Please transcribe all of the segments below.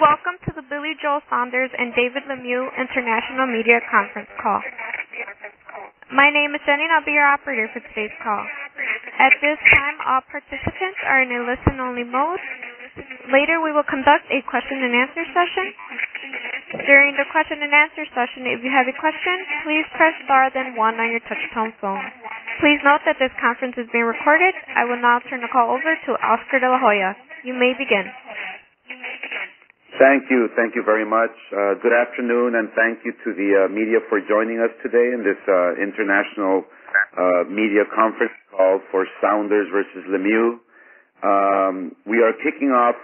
Welcome to the Billy Joel Saunders and David Lemieux International Media Conference Call. My name is Jenny and I'll be your operator for today's call. At this time, all participants are in a listen-only mode. Later, we will conduct a question-and-answer session. During the question-and-answer session, if you have a question, please press star then 1 on your touch-tone phone. Please note that this conference is being recorded. I will now turn the call over to Oscar de la Hoya. You may begin. Thank you. Thank you very much. Good afternoon, and thank you to the media for joining us today in this international media conference call for Saunders versus Lemieux. We are kicking off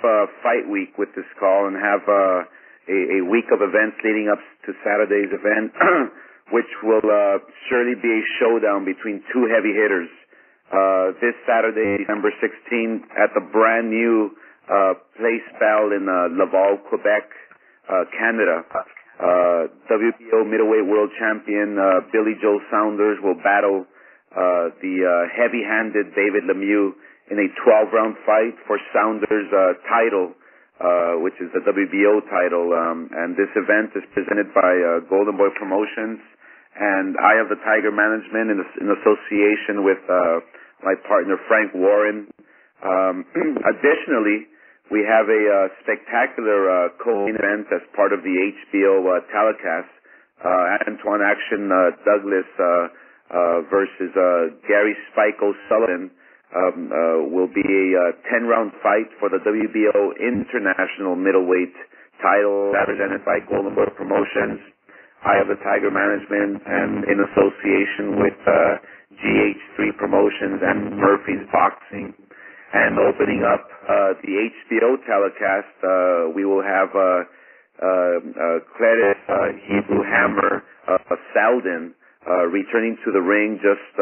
Fight Week with this call and have a week of events leading up to Saturday's event, which will surely be a showdown between two heavy hitters. This Saturday, December 16th, at the brand new Place Bell in Laval, Quebec, Canada. WBO middleweight world champion Billy Joel Saunders will battle the heavy-handed David Lemieux in a 12-round fight for Saunders' title, which is the WBO title. And this event is presented by Golden Boy Promotions and Eye of the Tiger Management in association with my partner Frank Warren. Additionally, we have a spectacular co-main event as part of the HBO telecast. Antoine Douglas versus Gary Spike O'Sullivan will be a 10-round fight for the WBO International Middleweight title, represented by Golden Boy Promotions, Eye of the Tiger Management, and in association with GH3 Promotions and Murphy's Boxing. And opening up the HBO telecast, we will have Cledis Hebrew Hammer Salden returning to the ring just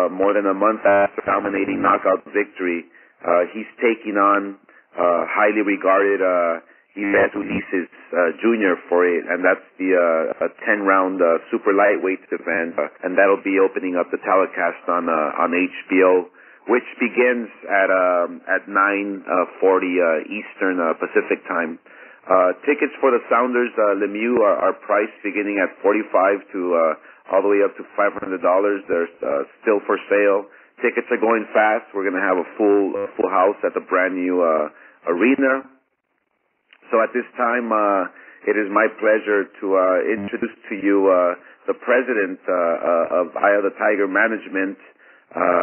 more than a month after dominating knockout victory. He's taking on highly regarded Yves Ulises Jr. for it, and that's the 10-round super lightweight event, and that'll be opening up the telecast on HBO, which begins at 9:40 Eastern Pacific time. Tickets for the Saunders Lemieux are priced beginning at $45 to all the way up to $500. They're still for sale. Tickets are going fast. We're going to have a full house at the brand new arena. So at this time, it is my pleasure to introduce to you the president of Eye of the Tiger Management,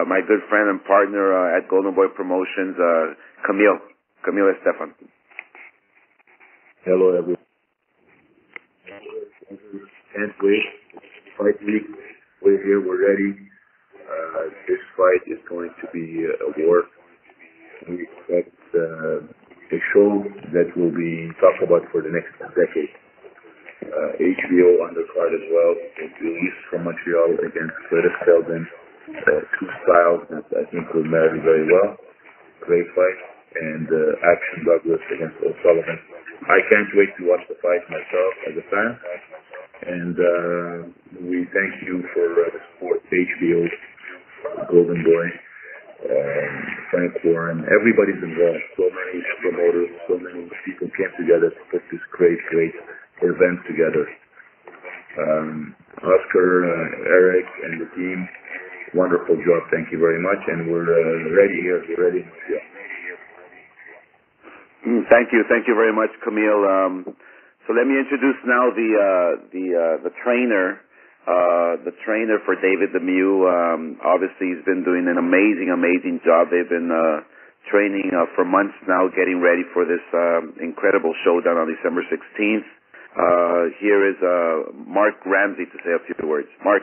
my good friend and partner at Golden Boy Promotions, Camille Estefan. Hello, everyone. Can't wait. Fight week. We're here. We're ready. This fight is going to be a war. We expect a show that will be talked about for the next decade. HBO undercard as well. Released from Montreal against Cledis Salden. Two styles that I think will marry very well. Great fight. And Action Douglas against O'Sullivan. I can't wait to watch the fight myself as a fan. And we thank you for the support, HBO, Golden Boy, Frank Warren. Everybody's involved. So many promoters, so many people came together to put this great event together. Oscar, Eric, and the team, wonderful job. Thank you very much. And we're ready here. We're ready. Yeah. Thank you very much, Camille. So let me introduce now the trainer for David Lemieux. Obviously, he's been doing an amazing job. They've been training for months now, getting ready for this incredible showdown on December 16th. Here is Mark Ramsey to say a few words. Mark.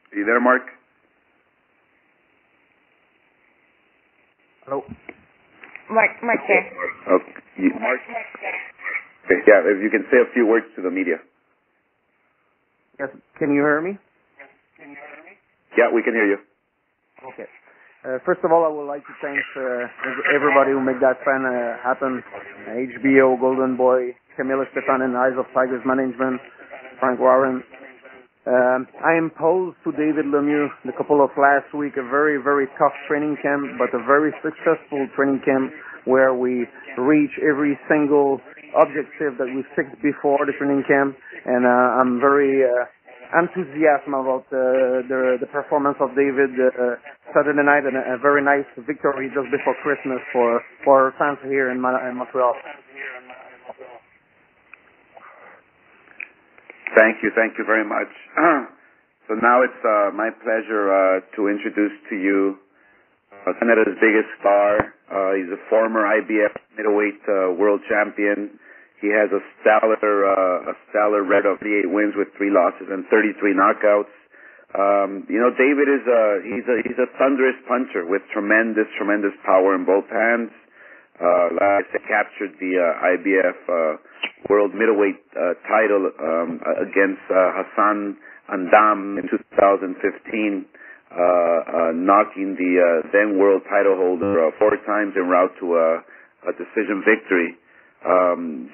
Are you there, Mark? Hello. Mark here. Okay. Mark? Okay, yeah, if you can say a few words to the media. Yes, can you hear me? Yeah, we can hear you. Okay. First of all, I would like to thank everybody who made that fan happen. HBO, Golden Boy, Camille Estefan, and Eyes of Tigers Management, Frank Warren, I imposed to David Lemieux the couple of last week a very, very tough training camp, but a very successful training camp where we reach every single objective that we fixed before the training camp, and I'm very enthusiastic about the performance of David Saturday night, and a very nice victory just before Christmas for our fans here in Montreal. Thank you very much. So now it's my pleasure to introduce to you Canada's biggest star. He's a former IBF middleweight world champion. He has a stellar record of 38 wins with 3 losses and 33 knockouts. David he's a thunderous puncher with tremendous power in both hands. Last captured the IBF world middleweight title against Hassan Andam in 2015, knocking the then world title holder 4 times en route to a decision victory.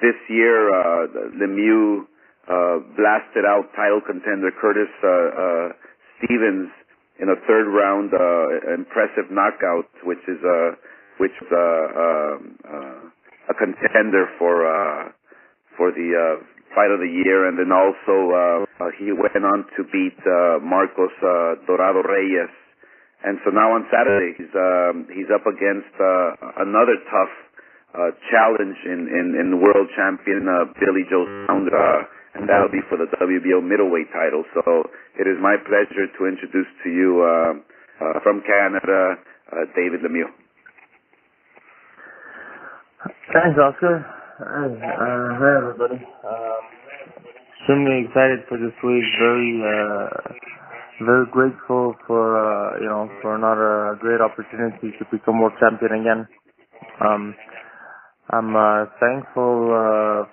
This year, Lemieux blasted out title contender Curtis Stevens in a 3rd round impressive knockout, which is a contender for the fight of the year. And then also he went on to beat Marcos Dorado Reyes. And so now on Saturday he's up against another tough challenge in world champion Billy Joe Saunders, and that'll be for the WBO middleweight title. So it is my pleasure to introduce to you from Canada, David Lemieux. Thanks, Oscar. Hi, everybody. Extremely excited for this week. Very grateful for another great opportunity to become world champion again. I'm thankful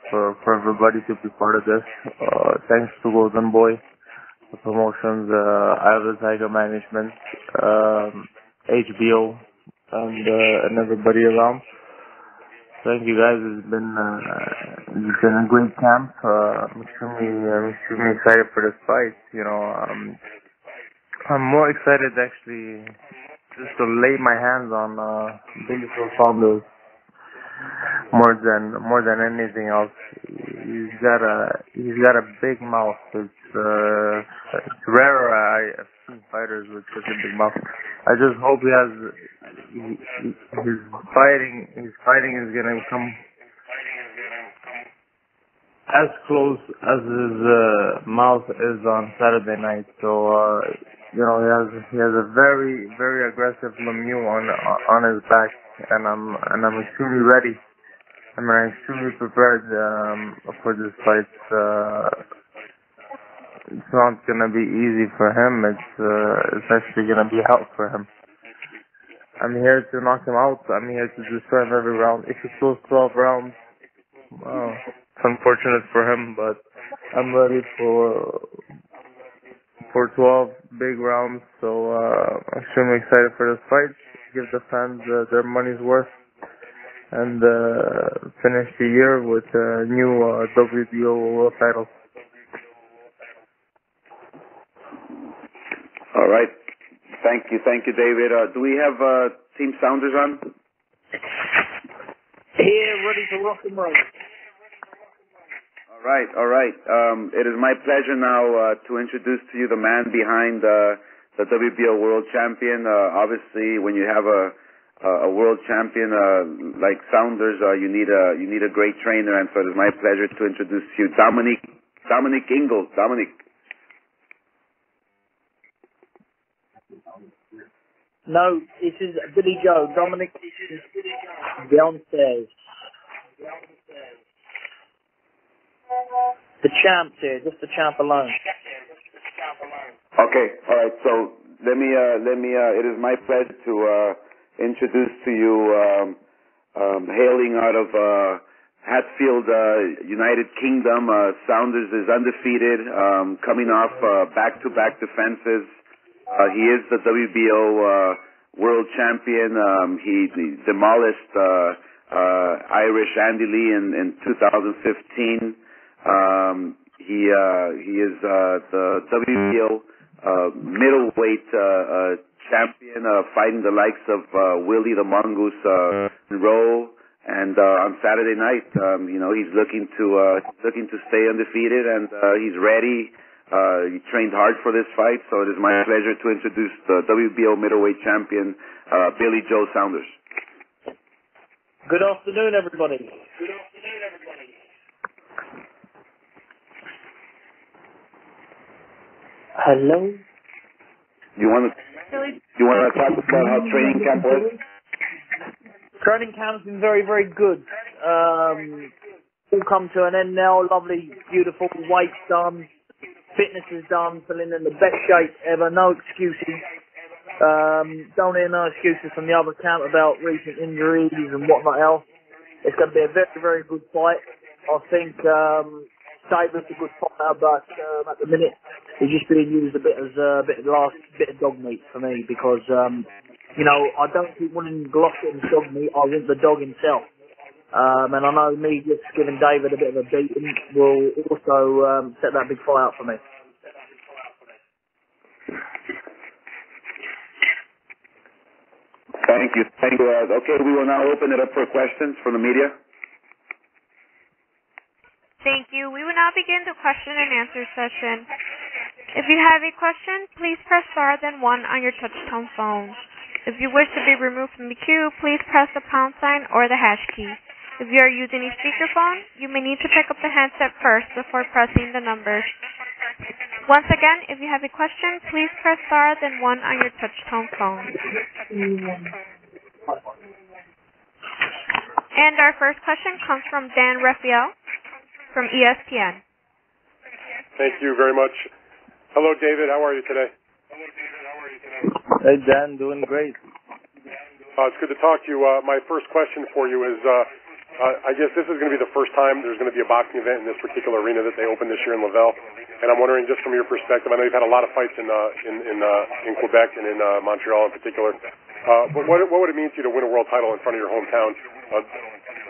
for everybody to be part of this. Thanks to Golden Boy, the promotions, Iowa Tiger Management, HBO, and everybody around. Thank you guys. It's been a great camp. I'm extremely excited for this fight. I'm more excited actually just to lay my hands on Billy Joe Saunders more than anything else. He's got a big mouth. It's rare I've seen fighters with such a big mouth. I just hope his fighting is gonna come as close as his mouth is on Saturday night. So he has a very, very aggressive Lemieux on his back, and I'm extremely ready. I'm extremely prepared for this fight. It's not gonna be easy for him. It's actually gonna be hell for him. I'm here to knock him out. I'm here to destroy him every round. If he goes 12 rounds, well, it's unfortunate for him, but I'm ready for 12 big rounds. So I'm extremely excited for this fight. Give the fans their money's worth, and finish the year with a new WBO world title. All right. Thank you, David. Do we have Team Saunders on? Here, ready to rock and roll. All right. It is my pleasure now to introduce to you the man behind the WBO world champion. Obviously, when you have a world champion like Saunders, you need a great trainer, and so it is my pleasure to introduce to you Dominic Ingle. Dominic. No, this is Billy Joe. Dominic downstairs. The champ's here, just the champ alone. Okay, all right. So let me. It is my pleasure to introduce to you, hailing out of Hatfield, United Kingdom. Saunders is undefeated, coming off back-to-back defenses. He is the WBO world champion. He demolished Irish Andy Lee in 2015. He is the WBO middleweight champion, fighting the likes of Willie the Mongoose Monroe. And on Saturday night, he's looking to stay undefeated, and he's ready. He trained hard for this fight, so it is my pleasure to introduce the WBO middleweight champion, Billy Joe Saunders. Good afternoon, everybody. Hello. You want to talk about how training camp was? Training camp's been very, very good. All come to an end now. Lovely, beautiful. Weight's done. Fitness is done. Feeling in the best shape ever. No excuses. Don't hear no excuses from the other camp about recent injuries and whatnot else. It's going to be a very, very good fight. I think David's a good fighter, but at the minute he's just being used a bit as a bit of dog meat for me because I don't keep wanting Golovkin's dog meat. I want the dog himself. And I know me just giving David a bit of a beating will also set that big fight up for me. Thank you. Okay, we will now open it up for questions from the media. Thank you. We will now begin the question and answer session. If you have a question, please press star then 1 on your touch-tone phone. If you wish to be removed from the queue, please press the pound sign or the hash key. If you are using a speakerphone, you may need to pick up the handset first before pressing the numbers. Once again, if you have a question, please press star then 1 on your touch-tone phone. And our first question comes from Dan Raphael from ESPN. Thank you very much. Hello, David. How are you today? Hey, Dan. Doing great. It's good to talk to you. My first question for you is, I guess this is going to be the first time there's going to be a boxing event in this particular arena that they opened this year in Lavelle. And I'm wondering, just from your perspective, I know you've had a lot of fights in Quebec and in Montreal in particular. But what would it mean to you to win a world title in front of your hometown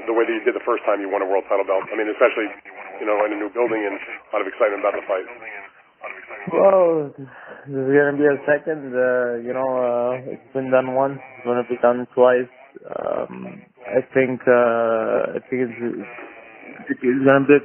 the way that you did the first time you won a world title belt? I mean, especially, in a new building and a lot of excitement about the fight. Well, this is going to be a second. It's been done once. It's going to be done twice. I think it's going to be a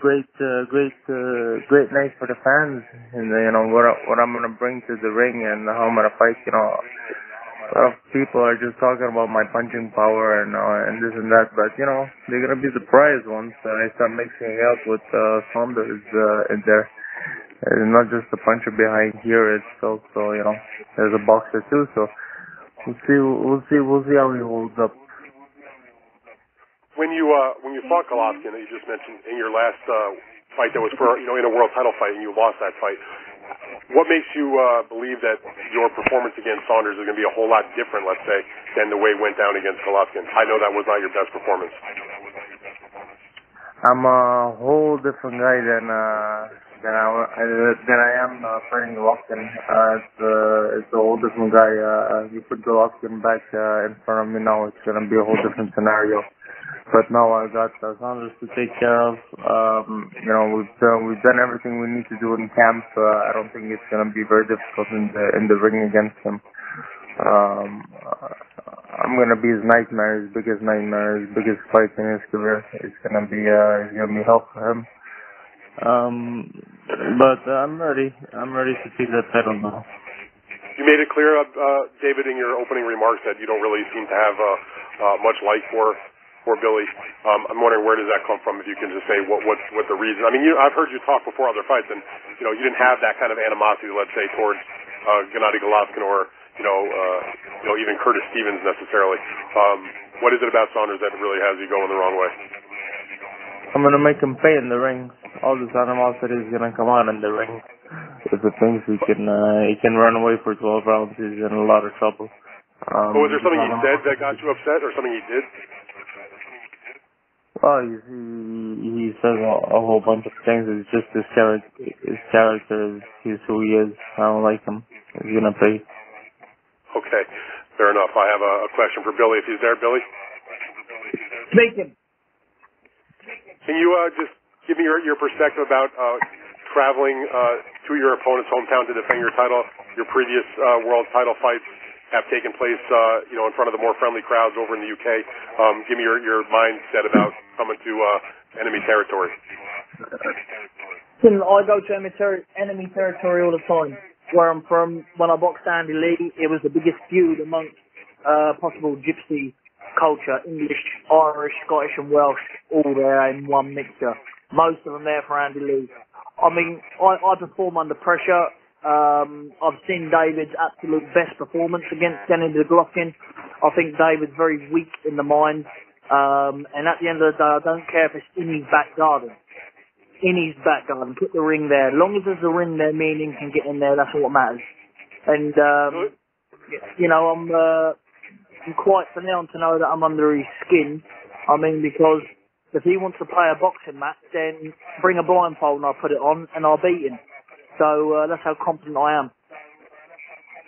great night for the fans. And what I'm going to bring to the ring and how I'm going to fight. A lot of people are just talking about my punching power and this and that, but they're going to be surprised once I start mixing it up with Saunders in there. It's not just a puncher behind here. It's also there's a boxer too. So we'll see how he holds up. When you fought Golovkin that you just mentioned in your last fight that was for in a world title fight and you lost that fight, what makes you believe that your performance against Saunders is going to be a whole lot different, let's say, than the way it went down against Golovkin? I know that was not your best performance. I'm a whole different guy than I am fighting Golovkin. It's a whole different guy. You put Golovkin back in front of me now, it's going to be a whole different scenario. But now I got Saunders to take care of. We've done everything we need to do in camp. I don't think it's going to be very difficult in the ring against him. I'm going to be his nightmare, his biggest fight in his career. It's going to be hell for him. But I'm ready to take that title now. You made it clear, David, in your opening remarks that you don't really seem to have much like for Billy. I'm wondering, where does that come from? If you can just say what the reason. I mean, I've heard you talk before other fights, and you didn't have that kind of animosity, let's say, towards Gennady Golovkin or even Curtis Stevens necessarily. What is it about Saunders that really has you going the wrong way? I'm gonna make him pay in the ring. All this animosity is gonna come out in the ring. If he thinks he can run away for 12 rounds, he's in a lot of trouble. Was there something he said that got you upset, or something he did? Well, he says a whole bunch of things. It's just his character. He's who he is. I don't like him. He's gonna pay. Okay, fair enough. I have a question for Billy, if he's there. Billy? Speaking. Can you just give me your perspective about traveling to your opponent's hometown to defend your title. Your previous world title fights have taken place, in front of the more friendly crowds over in the UK. Give me your mindset about coming to enemy territory. I go to enemy territory all the time. Where I'm from, when I boxed Andy Lee, it was the biggest feud amongst possible gypsy culture, English, Irish, Scottish and Welsh, all there in one mixture. Most of them there for Andy Lee. I mean, I perform under pressure. I've seen David's absolute best performance against Kenny Golovkin. I think David's very weak in the mind. And at the end of the day, I don't care if it's in his back garden. In his back garden, put the ring there. As long as there's a ring there, me and him can get in there, that's what matters. And, I'm quite renowned to know that I'm under his skin. I mean, because if he wants to play a boxing match, then bring a blindfold and I'll put it on and I'll beat him. So that's how confident I am.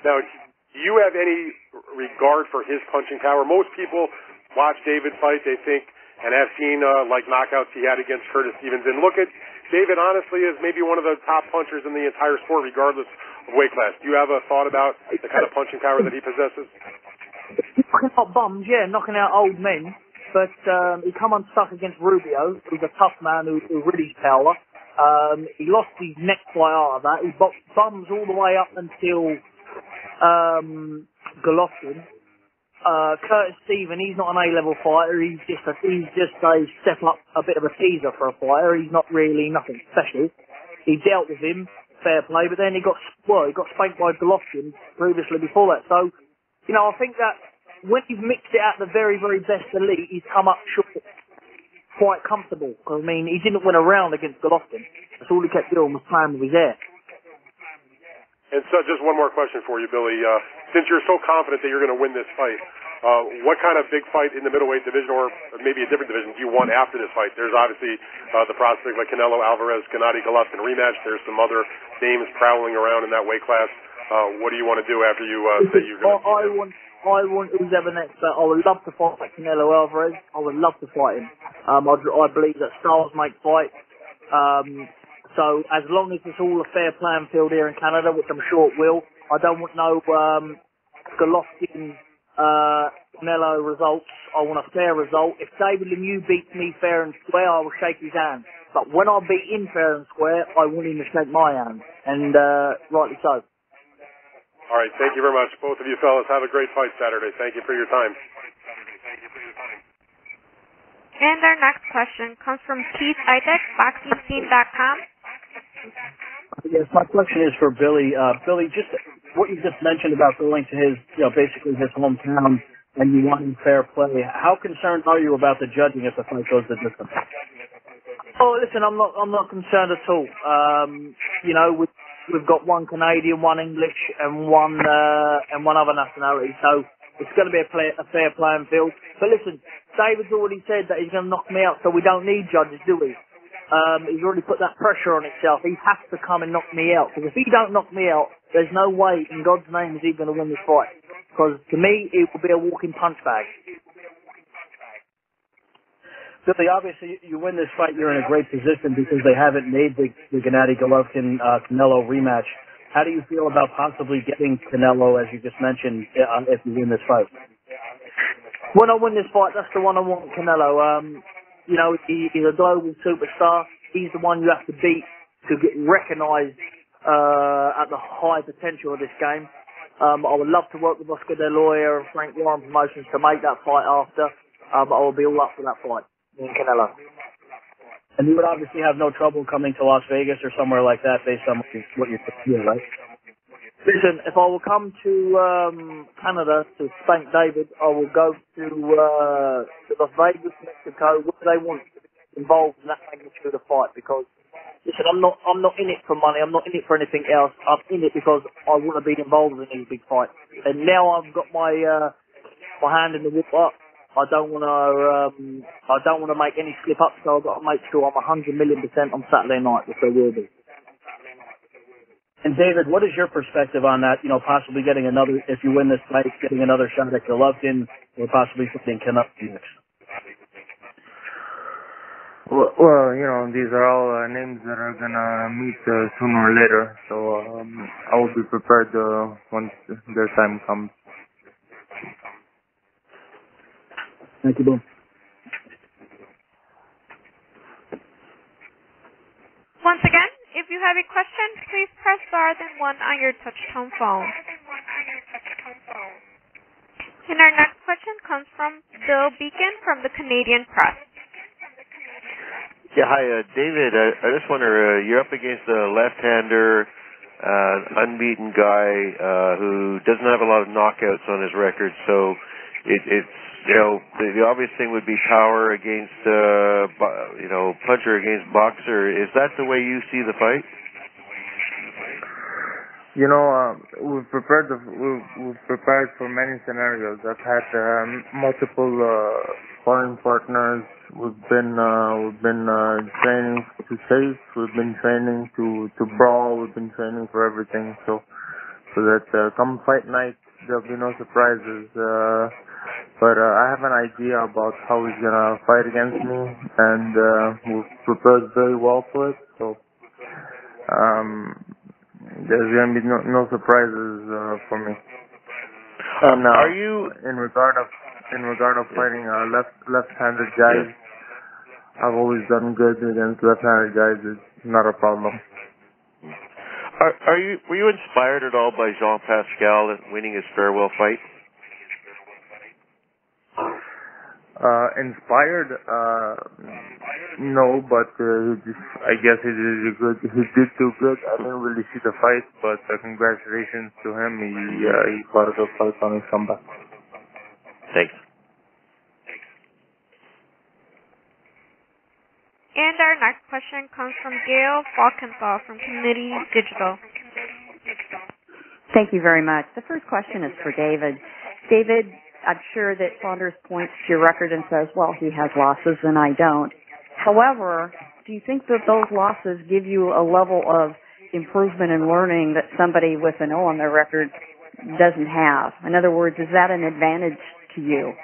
Now, do you have any regard for his punching power? Most people watch David fight, they think, and have seen like knockouts he had against Curtis Stevens, and look at David honestly as maybe one of the top punchers in the entire sport, regardless of weight class. Do you have a thought about the kind of punching power that he possesses? Knocking out bums, yeah, knocking out old men. But he come unstuck against Rubio, who's a tough man who really power. He lost his neck by that. He boxed bums all the way up until Golovkin. Curtis Stevens, he's not an A-level fighter. He's just a step up, a bit of a teaser for a fighter. He's not really nothing special. He dealt with him, fair play, but then he got spanked by Golovkin previously before that. So, I think that when he's mixed it at the very, very best elite, he's come up short, quite comfortable. Because, he didn't win a round against Golovkin. That's all he kept doing was playing with his hair. And so just one more question for you, Billy. Since you're so confident that you're going to win this fight, what kind of big fight in the middleweight division, or maybe a different division, do you want after this fight? There's obviously the prospect like Canelo Alvarez, Gennady Golovkin rematch. There's some other names prowling around in that weight class. What do you want to do after you say you're going to... I want who's ever next. I would love to fight Canelo Alvarez. I would love to fight him. I believe that stars make fights. So as long as it's all a fair playing field here in Canada, which I'm sure it will, I don't want no Golovkin Canelo results. I want a fair result. If David Lemieux beats me fair and square, I will shake his hand. But when I beat him fair and square, I want him to shake my hand. And rightly so. All right, thank you very much. Both of you fellas, have a great fight Saturday. Thank you for your time. And our next question comes from Keith Idek, BoxingScene.com. Yes, my question is for Billy. Billy, just what you just mentioned about going to his, basically his hometown, and you want fair play. How concerned are you about the judging if the fight goes the distance? Oh, listen, I'm not concerned at all. We've got one Canadian, one English, and one other nationality. So it's going to be a fair playing field. But listen, David's already said that he's going to knock me out, so we don't need judges, do we? He's already put that pressure on himself. He has to come and knock me out. Because if he don't knock me out, there's no way in God's name is he going to win this fight. Because to me, it will be a walking punch bag. Billy, obviously, you win this fight, you're in a great position because they haven't made the Gennady Golovkin Canelo rematch. How do you feel about possibly getting Canelo, as you just mentioned, if you win this fight? When I win this fight, that's the one I want, Canelo. He's a global superstar. He's the one you have to beat to get recognised at the high potential of this game. I would love to work with Oscar De La Hoya and Frank Warren Promotions to make that fight after, but I will be all up for that fight. Canelo. And you would obviously have no trouble coming to Las Vegas or somewhere like that based on what you're doing, right? Listen, if I will come to Canada to spank David, I will go to Las Vegas, Mexico, where they want to be involved in that magnitude of fight. Because, listen, I'm not in it for money. I'm not in it for anything else. I'm in it because I want to be involved in these big fights. And now I've got my hand in the whip up. I don't want to make any slip ups, so I've got to make sure I'm 100 million % on Saturday night, which I will be. And David, what is your perspective on that? Possibly getting another, if you win this fight, getting another shot at Golovkin, or possibly something Canelo next. Well, these are all names that are gonna meet sooner or later, so I will be prepared once their time comes. Thank you, Bill. Once again, if you have a question, please press star then 1 on your touch-tone phone. And our next question comes from Bill Beacon from the Canadian Press. Yeah, hi, David. I just wonder, you're up against a left-hander, unbeaten guy who doesn't have a lot of knockouts on his record, so it's the obvious thing would be power against puncher against boxer. Is that the way you see the fight? We've prepared for many scenarios. I've had multiple sparring partners. We've been training to chase. We've been training to brawl. We've been training for everything. So that come fight night, there'll be no surprises. But I have an idea about how he's gonna fight against me, and we've prepared very well for it. So there's gonna be no surprises for me. Now, are you in regard of fighting left-handed guys? I've always done good against left-handed guys. It's not a problem. Were you inspired at all by Jean Pascal winning his farewell fight? Inspired? No, but I guess he did good. He did do good. I didn't really see the fight, but congratulations to him. He fought a good fight on his comeback. Thanks. And our next question comes from Gail Falkenthal from Committee Digital. Thank you very much. The first question is for David. David, I'm sure that Saunders points to your record and says, well, he has losses and I don't. However, do you think that those losses give you a level of improvement and learning that somebody with an O on their record doesn't have? In other words, is that an advantage to you?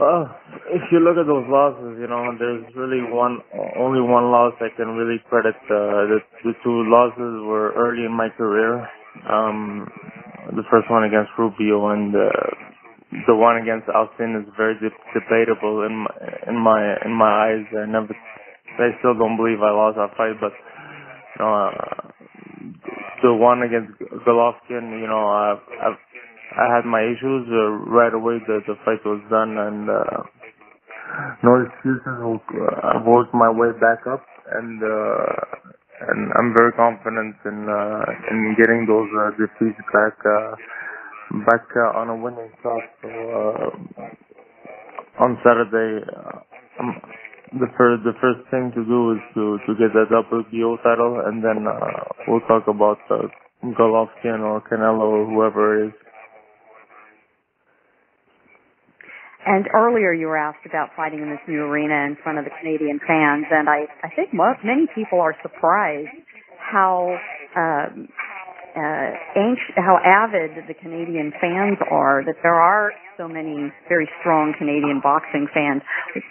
If you look at those losses, there's really only one loss I can really credit. The two losses were early in my career. The first one against Rubio and the one against Austin is very debatable in my eyes. I still don't believe I lost that fight, but the one against Golovkin, I had my issues right away. The fight was done, and no excuses. I've worked my way back up, and I'm very confident in getting those defeats back on a winning track. So on Saturday, the first thing to do is to get that WBO title, and then we'll talk about Golovkin or Canelo or whoever it is. And earlier you were asked about fighting in this new arena in front of the Canadian fans, and I think many people are surprised how avid the Canadian fans are, that there are so many very strong Canadian boxing fans.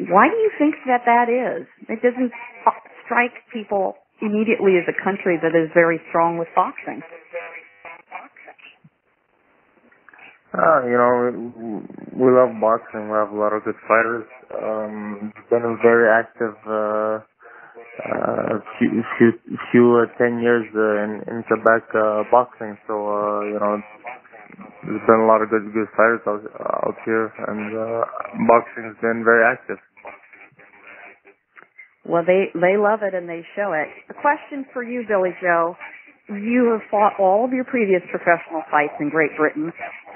Why do you think that is? It doesn't strike people immediately as a country that is very strong with boxing. We love boxing. We have a lot of good fighters. It's been a very active few 10 years in Quebec boxing. So there's been a lot of good fighters out here, and boxing has been very active. Well, they love it and they show it. A question for you, Billy Joe. You have fought all of your previous professional fights in Great Britain.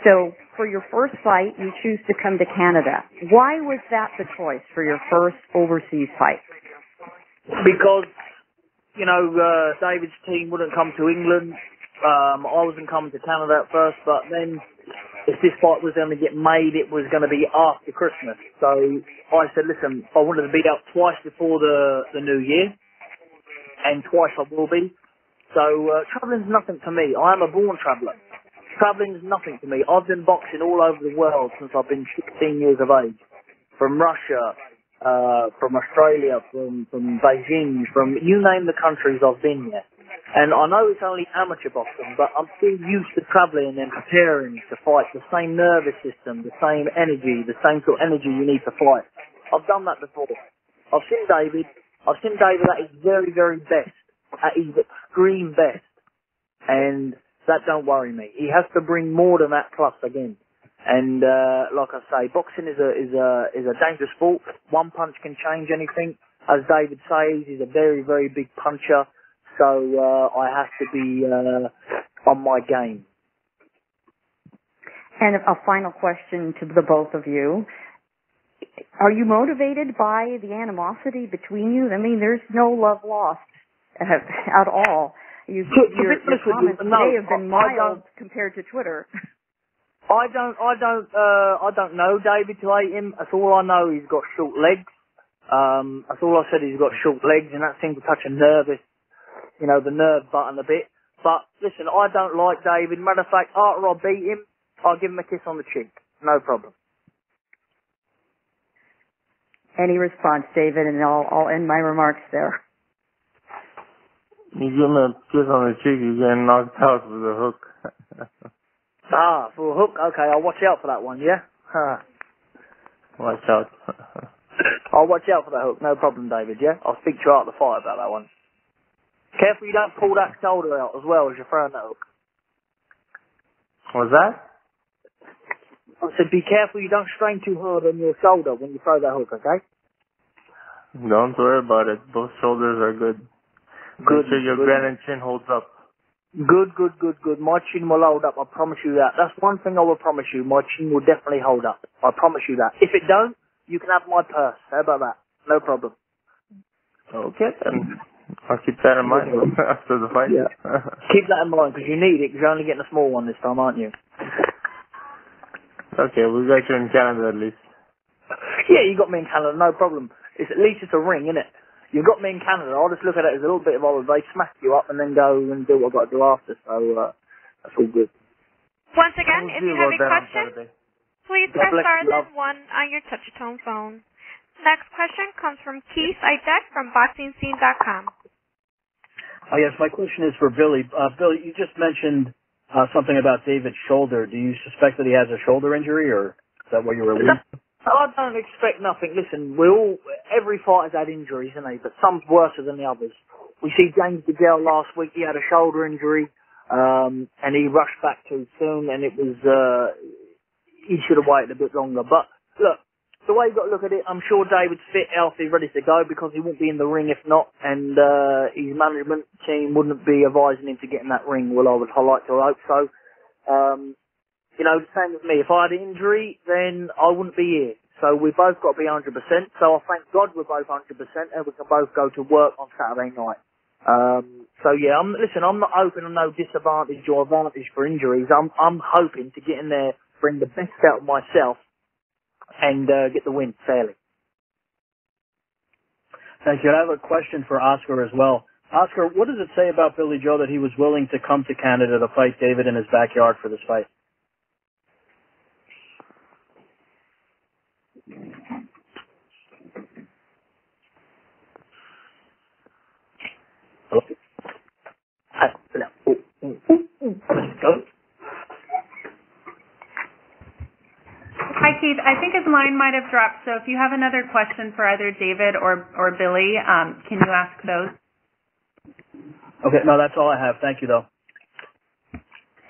So for your first fight, you choose to come to Canada. Why was that the choice for your first overseas fight? Because, David's team wouldn't come to England. I wasn't coming to Canada at first, but then if this fight was going to get made, it was going to be after Christmas. So I said, listen, I wanted to be out twice before the New Year, and twice I will be. So travelling's nothing to me. I am a born traveller. Travelling's nothing to me. I've been boxing all over the world since I've been 16 years of age. From Russia, from Australia, from Beijing, from you name the countries I've been there. And I know it's only amateur boxing, but I'm still used to travelling and preparing to fight. The same nervous system, the same energy, the same sort of energy you need to fight. I've done that before. I've seen David at his very, very best, at his extreme best, and that don't worry me. He has to bring more than that plus again. And like I say, boxing is a dangerous sport. One punch can change anything. As David says, he's a very, very big puncher. So I have to be on my game. And a final question to the both of you. Are you motivated by the animosity between you? I mean, there's no love lost at all. Your comments today have been mild compared to Twitter. I don't know David to hate him. That's all I know. He's got short legs. That's all I said. He's got short legs, and that seems to touch a nervous, the nerve button a bit. But listen, I don't like David. Matter of fact, after I beat him, I'll give him a kiss on the cheek. No problem. Any response, David, and I'll end my remarks there. You give me a kiss on the cheek, you're getting knocked out with a hook. For a hook? Okay, I'll watch out for that one, yeah? Watch out. I'll watch out for that hook, no problem, David, yeah? I'll speak to you out of the fight about that one. Careful you don't pull that shoulder out as well as you're throwing that hook. What's that? I said be careful you don't strain too hard on your shoulder when you throw that hook, okay? Don't worry about it. Both shoulders are good. Good. Make sure your granite chin holds up. Good. My chin will hold up, I promise you that. That's one thing I will promise you. My chin will definitely hold up. I promise you that. If it don't, you can have my purse. How about that? No problem. Okay, then. I'll keep that in mind after the fight. Yeah. Keep that in mind, because you need it, because you're only getting a small one this time, aren't you? Okay, we got you in Canada at least. Yeah, you got me in Canada, no problem. At least it's a ring, isn't it? You got me in Canada, I'll just look at it as a little bit of holiday, smack you up, and then go and do what I've got to do after, so that's all good. Once again, if you have a question, please press star then 1 on your touch-tone phone. Next question comes from Keith Idek from BoxingScene.com. Oh, yes, my question is for Billy. Billy, you just mentioned something about David's shoulder. Do you suspect that he has a shoulder injury, or is that what you were alluding to? I don't expect nothing. Listen, every fighter's had injuries, isn't he? But some's worse than the others. We see James DeGale last week, he had a shoulder injury, and he rushed back too soon, and it was, he should have waited a bit longer. But, look, the way you've got to look at it, I'm sure David's fit, healthy, ready to go, because he won't be in the ring if not, and his management team wouldn't be advising him to get in that ring. Well, I like to hope so. The same with me. If I had an injury, then I wouldn't be here. So we both got to be 100%. So I thank God we're both 100%, and we can both go to work on Saturday night. I'm not hoping on no disadvantage or advantage for injuries. I'm hoping to get in there, bring the best out of myself, and get the win fairly. Thank you. And I have a question for Oscar as well. Oscar, what does it say about Billy Joe that he was willing to come to Canada to fight David in his backyard for this fight? Hi, Keith. I think his line might have dropped, so if you have another question for either David or Billy, can you ask those? Okay, no, that's all I have. Thank you, though.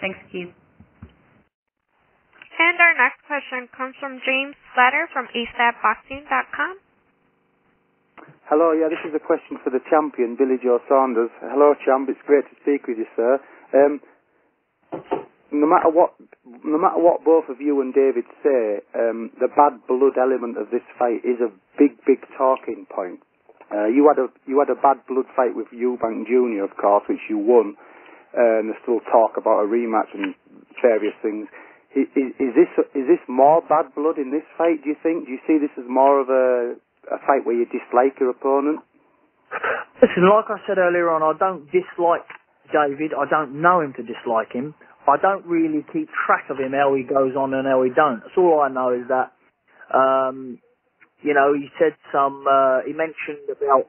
Thanks, Keith. And our next question comes from James Slatter from ASAPBoxing.com. Hello, this is a question for the champion, Billy Joe Saunders. Hello, champ. It's great to speak with you, sir. No matter what both of you and David say, the bad blood element of this fight is a big talking point. You had a bad blood fight with Eubank Jr., of course, which you won, and there's still talk about a rematch and various things. Is this more bad blood in this fight, do you think? Do you see this as more of a fight where you dislike your opponent? Listen, like I said earlier on, I don't dislike David. I don't know him to dislike him. I don't really keep track of him, how he goes on and how he don't. That's all I know is that, You know, he said he mentioned about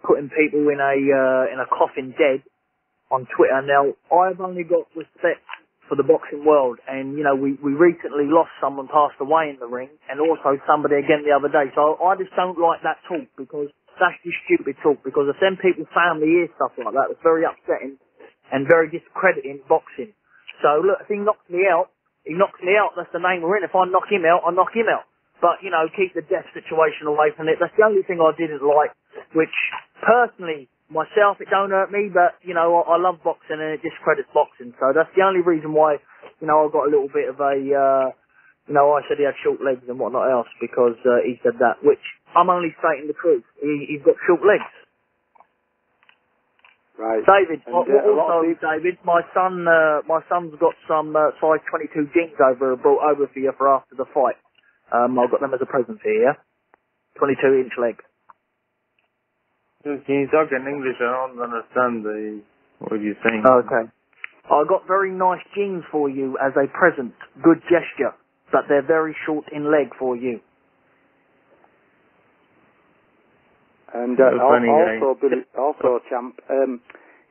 putting people in a coffin dead on Twitter. Now, I've only got respect for the boxing world, and you know, we recently lost someone passed away in the ring, and also somebody again the other day. So I just don't like that talk, because that's just stupid talk, because if them people's family hear stuff like that, it's very upsetting and very discrediting boxing. So look, if he knocks me out, he knocks me out, that's the name we're in. If I knock him out, I knock him out. But, you know, keep the death situation away from it. That's the only thing I didn't like, which personally, myself, it don't hurt me, but, you know, I love boxing and it discredits boxing. So that's the only reason why, you know, I got a little bit of a, you know, I said he had short legs and whatnot else, because he said that, which I'm only stating the truth. He's got short legs. Right. David, David, my son's got some size 22 jeans brought over for you for after the fight. I've got them as a present here, 22-inch leg. Can you talk in English? I don't understand what you're saying. Okay. I got very nice jeans for you as a present. Good gesture, but they're very short in leg for you. And also, champ,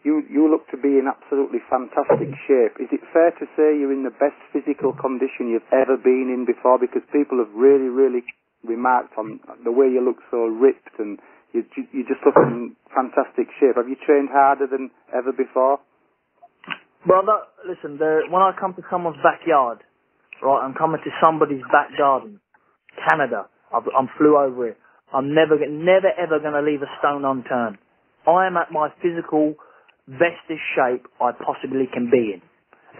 you look to be in absolutely fantastic shape. Is it fair to say you're in the best physical condition you've ever been in before? Because people have really, really remarked on the way you look so ripped, and you just look in fantastic shape. Have you trained harder than ever before? Brother, listen, when I come to someone's backyard, right, I'm coming to somebody's back garden, Canada. I'm flew over it. I'm never ever going to leave a stone unturned. I am at my physical bestest shape I possibly can be in.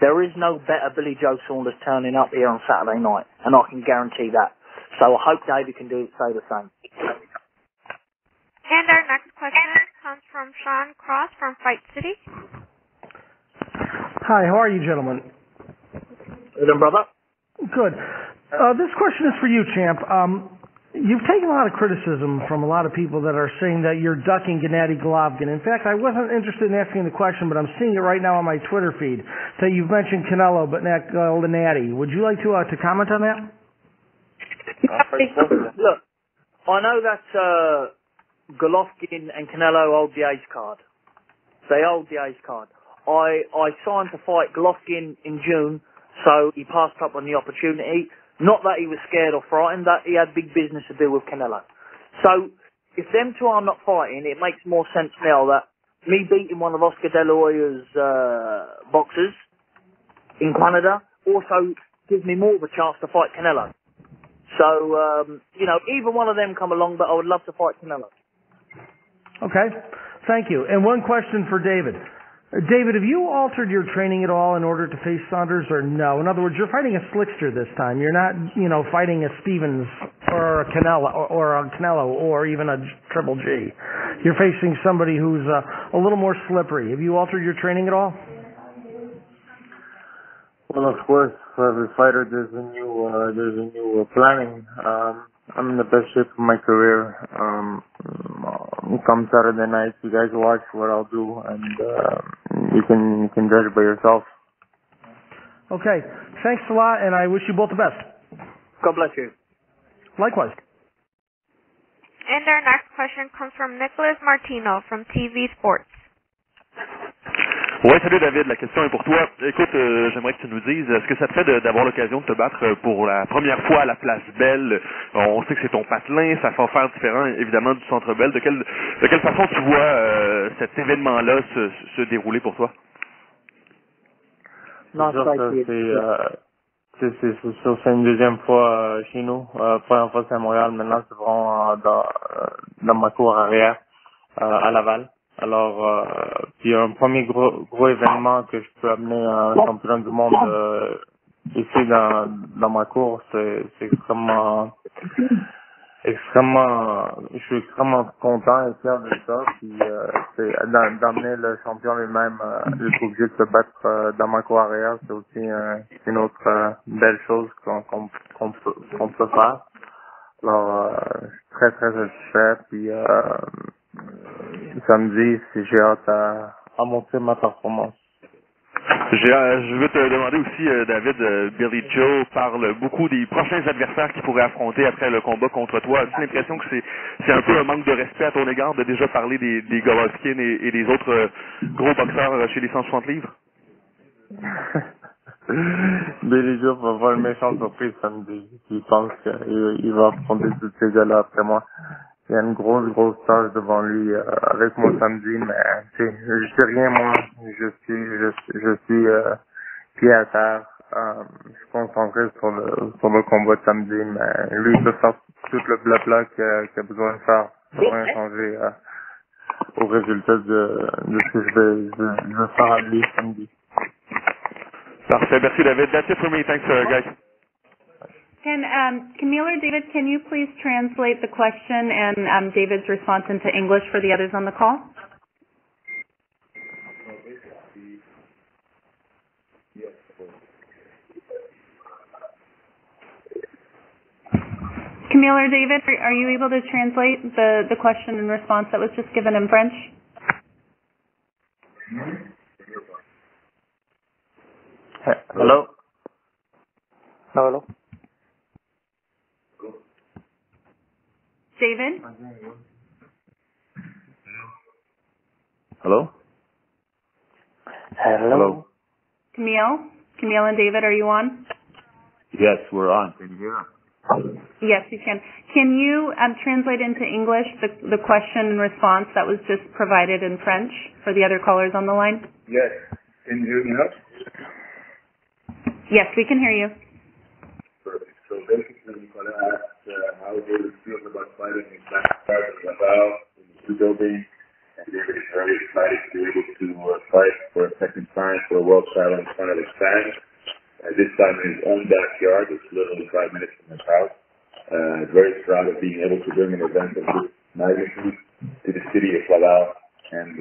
There is no better Billy Joe Saunders turning up here on Saturday night, and I can guarantee that. So I hope David can say the same. And our next question comes from Sean Cross from Fight City. Hi, how are you, gentlemen? Good, brother. Good. This question is for you, champ. You've taken a lot of criticism from a lot of people that are saying that you're ducking Gennady Golovkin. In fact, I wasn't interested in asking the question, but I'm seeing it right now on my Twitter feed that you've mentioned Canelo, but not Gennady. Would you like to comment on that? Look, I know that Golovkin and Canelo hold the ace card. They hold the ace card. I signed to fight Golovkin in June, so he passed up on the opportunity. Not that he was scared or frightened, that he had big business to do with Canelo. So, if them two are not fighting, it makes more sense now that me beating one of Oscar De La Hoya's boxers in Canada also gives me more of a chance to fight Canelo. So, you know, either one of them come along, but I would love to fight Canelo. Okay, thank you. And one question for David. David, have you altered your training at all in order to face Saunders, or no? In other words, you're fighting a slickster this time. You're not, you know, fighting a Stevens or a Canelo or even a Triple G. You're facing somebody who's a little more slippery. Have you altered your training at all? Well, of course, for every fighter, there's a new planning. I'm in the best shape of my career. Come Saturday night, you guys watch what I'll do, and you can judge by yourself. Okay, thanks a lot, and I wish you both the best. God bless you. Likewise. And our next question comes from Nicholas Martino from TV Sports. Ouais, salut David, la question est pour toi. Écoute, j'aimerais que tu nous dises, est-ce que ça te fait d'avoir l'occasion de te battre pour la première fois à la Place Belle? On sait que c'est ton patelin, ça va faire différent évidemment du Centre Bell. De quelle façon tu vois cet événement-là se dérouler pour toi? C'est une deuxième fois chez nous. Première fois c'est à Montréal, maintenant c'est vraiment dans ma cour arrière à Laval. Alors, puis un premier gros événement que je peux amener un champion du monde ici dans ma cour, c'est extrêmement, je suis extrêmement content et fier de ça. Puis c'est d'amener le champion lui-même, être obligé de se battre dans ma cour arrière, c'est aussi une autre belle chose qu'on peut faire. Alors, je suis très très satisfait. Puis samedi, j'ai hâte à montrer ma performance. Je veux te demander aussi, David, Billy Joe parle beaucoup des prochains adversaires qu'il pourrait affronter après le combat contre toi. As-tu l'impression que c'est un peu un manque de respect à ton égard de déjà parler des Golovkin et des autres gros boxeurs chez les 160 livres? Billy Joe va avoir une méchante surprise samedi. Il pense qu'il va affronter tous ces gars-là après moi. Il y a une grosse tâche devant lui avec moi samedi, mais tu sais, je sais rien moi. Je suis pied à terre. Je suis concentré sur le combat de samedi, mais lui il peut faire tout le blabla qu'il a besoin de faire pour rien changer au résultat de ce que je vais faire à lui samedi. Parfait, merci David. That's it for me. Thanks, guys. Can Camille or David, can you please translate the question and David's response into English for the others on the call? Camille or David, are you able to translate the question and response that was just given in French? Hello? Hello? David? Hello? Hello? Camille and David, are you on? Yes, we're on. Can you hear us? Yes, you can. Can you translate into English the question and response that was just provided in French for the other callers on the line? Yes. Can you hear me now? Yes, we can hear you. Perfect. So basically, Nicolas asked how David feels about fighting in Saunders in Laval in the Studio Building, and David is very excited to be able to fight for a second time for a world title in front of his fans. This time in his own backyard. It's literally 5 minutes from his house. Very proud of being able to bring an event of this magnitude to the city of Laval. And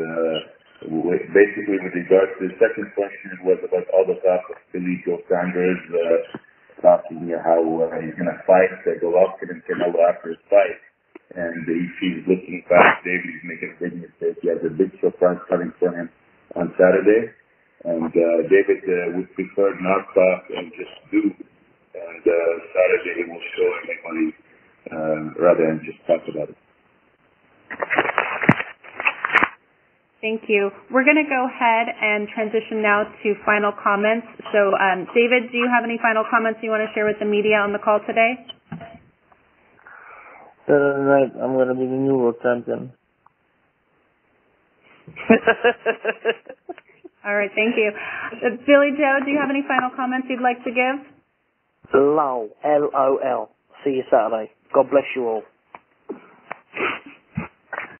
basically, with regards to the second question, it was about all the talk of Billy Joe Saunders talking how he's going to fight Golovkin and Canelo after his fight. And he's looking past David. He's making a big mistake. He has a big surprise coming for him on Saturday. And David would prefer not talk and just do. And Saturday he will show everybody rather than just talk about it. Thank you. We're going to go ahead and transition now to final comments. So, David, do you have any final comments you want to share with the media on the call today? Tonight I'm going to be the new world champion. All right, thank you. Billy Joe, do you have any final comments you'd like to give? LOL. LOL. See you Saturday. God bless you all.